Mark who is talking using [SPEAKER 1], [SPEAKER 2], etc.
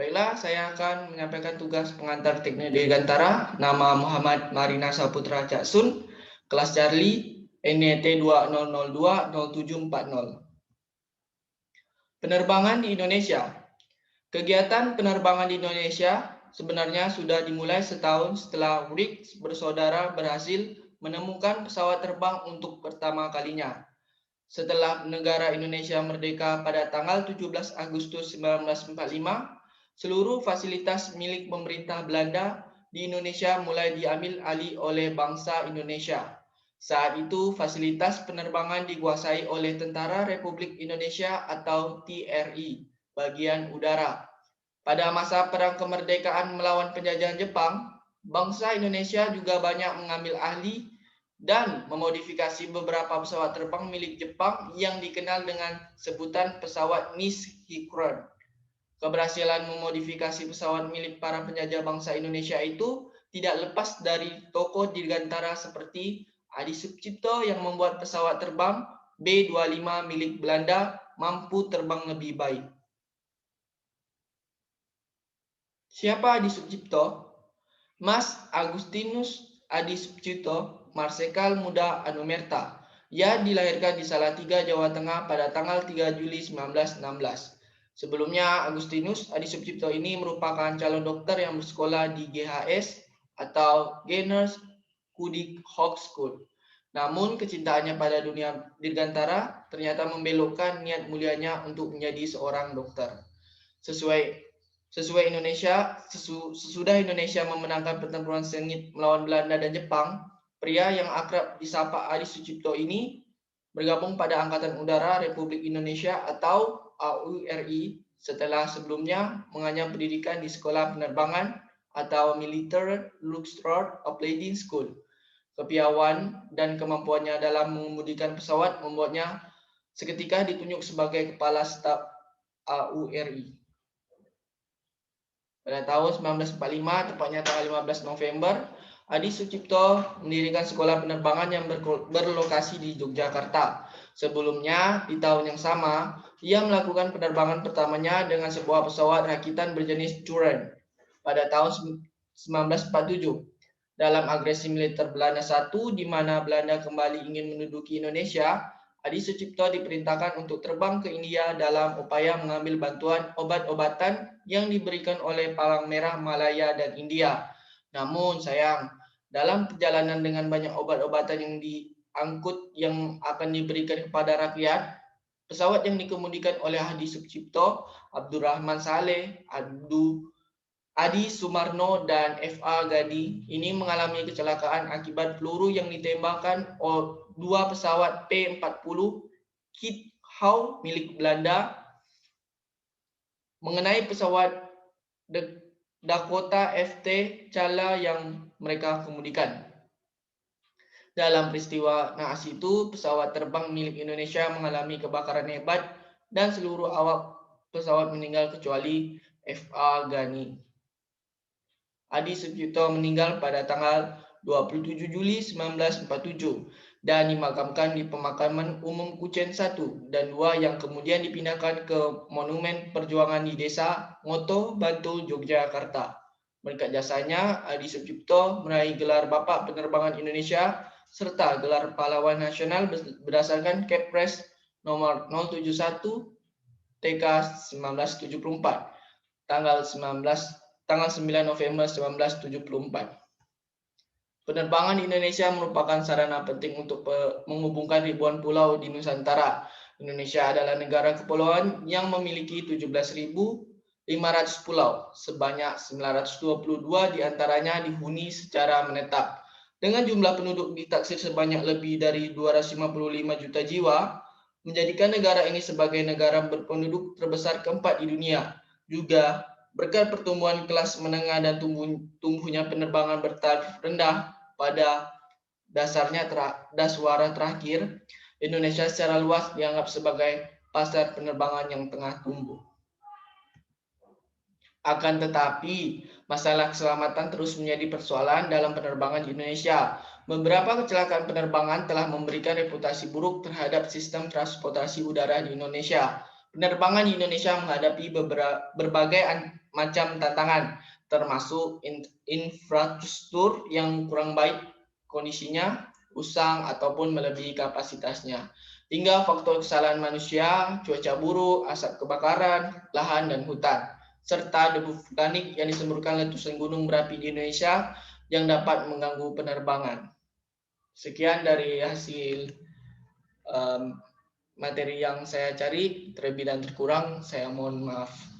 [SPEAKER 1] Baiklah, saya akan menyampaikan tugas pengantar teknik dirgantara. Nama Muhammad Marina Saputra Caksun, kelas Charlie, NET 20020740. Penerbangan di Indonesia. Kegiatan penerbangan di Indonesia sebenarnya sudah dimulai setahun setelah Wright bersaudara berhasil menemukan pesawat terbang untuk pertama kalinya. Setelah negara Indonesia merdeka pada tanggal 17 Agustus 1945, seluruh fasilitas milik pemerintah Belanda di Indonesia mulai diambil alih oleh bangsa Indonesia. Saat itu, fasilitas penerbangan dikuasai oleh Tentara Republik Indonesia atau TRI, bagian udara. Pada masa Perang Kemerdekaan melawan penjajahan Jepang, bangsa Indonesia juga banyak mengambil alih dan memodifikasi beberapa pesawat terbang milik Jepang yang dikenal dengan sebutan pesawat Nishikron. Keberhasilan memodifikasi pesawat milik para penjajah bangsa Indonesia itu tidak lepas dari tokoh dirgantara seperti Adi Sucipto yang membuat pesawat terbang B-25 milik Belanda mampu terbang lebih baik. Siapa Adi Sucipto? Mas Agustinus Adi Sucipto, marsekal muda Anumerta. Ia dilahirkan di Salatiga, Jawa Tengah pada tanggal 3 Juli 1916. Sebelumnya, Agustinus Adi Sucipto ini merupakan calon dokter yang bersekolah di GHS atau Gainers Kudik Hawk School. Namun, kecintaannya pada dunia dirgantara ternyata membelokkan niat mulianya untuk menjadi seorang dokter. Sesudah Indonesia memenangkan pertempuran sengit melawan Belanda dan Jepang, pria yang akrab disapa Adi Sucipto ini bergabung pada Angkatan Udara Republik Indonesia atau AURI setelah sebelumnya mengenyam pendidikan di Sekolah Penerbangan atau Military Luftwaffe Operating School. Kepiawaian dan kemampuannya dalam mengemudikan pesawat membuatnya seketika ditunjuk sebagai kepala staf AURI. Pada tahun 1945, tepatnya tanggal 15 November, Adi Sucipto mendirikan sekolah penerbangan yang berlokasi di Yogyakarta. Sebelumnya, di tahun yang sama, ia melakukan penerbangan pertamanya dengan sebuah pesawat rakitan berjenis Turan pada tahun 1947. Dalam agresi militer Belanda I, di mana Belanda kembali ingin menduduki Indonesia, Adi Sucipto diperintahkan untuk terbang ke India dalam upaya mengambil bantuan obat-obatan yang diberikan oleh Palang Merah Malaya dan India. Namun sayang, dalam perjalanan dengan banyak obat-obatan yang diangkut yang akan diberikan kepada rakyat, pesawat yang dikemudikan oleh Adi Sucipto, Abdurrahman Saleh, Adi Sumarno, dan F.A. Gadi ini mengalami kecelakaan akibat peluru yang ditembakkan oleh dua pesawat P-40 Kit Hau milik Belanda mengenai pesawat Dakota FT Chala yang mereka kemudikan. Dalam peristiwa naas itu, pesawat terbang milik Indonesia mengalami kebakaran hebat dan seluruh awak pesawat meninggal kecuali F.A. Gani. Adi Sucipto meninggal pada tanggal 27 Juli 1947 dan dimakamkan di Pemakaman Umum Kucen 1 dan 2 yang kemudian dipindahkan ke Monumen Perjuangan di Desa Ngoto, Bantul, Yogyakarta. Berkat jasanya, Adi Sucipto meraih gelar Bapak Penerbangan Indonesia serta gelar Pahlawan Nasional berdasarkan Kepres nomor 071 TK 1974 tanggal 9 November 1974. Penerbangan di Indonesia merupakan sarana penting untuk menghubungkan ribuan pulau di Nusantara. Indonesia adalah negara kepulauan yang memiliki 17.500 pulau. Sebanyak 922 diantaranya dihuni secara menetap. Dengan jumlah penduduk ditaksir sebanyak lebih dari 255 juta jiwa, menjadikan negara ini sebagai negara berpenduduk terbesar keempat di dunia. Juga berkat pertumbuhan kelas menengah dan tumbuhnya penerbangan bertaraf rendah pada daswara terakhir, Indonesia secara luas dianggap sebagai pasar penerbangan yang tengah tumbuh. Akan tetapi, masalah keselamatan terus menjadi persoalan dalam penerbangan di Indonesia. Beberapa kecelakaan penerbangan telah memberikan reputasi buruk terhadap sistem transportasi udara di Indonesia. Penerbangan di Indonesia menghadapi berbagai macam tantangan, termasuk infrastruktur yang kurang baik kondisinya, usang ataupun melebihi kapasitasnya, hingga faktor kesalahan manusia, cuaca buruk, asap kebakaran, lahan dan hutan, serta debu vulkanik yang disemburkan letusan gunung berapi di Indonesia yang dapat mengganggu penerbangan. Sekian dari hasil materi yang saya cari, terlebih dan terkurang saya mohon maaf.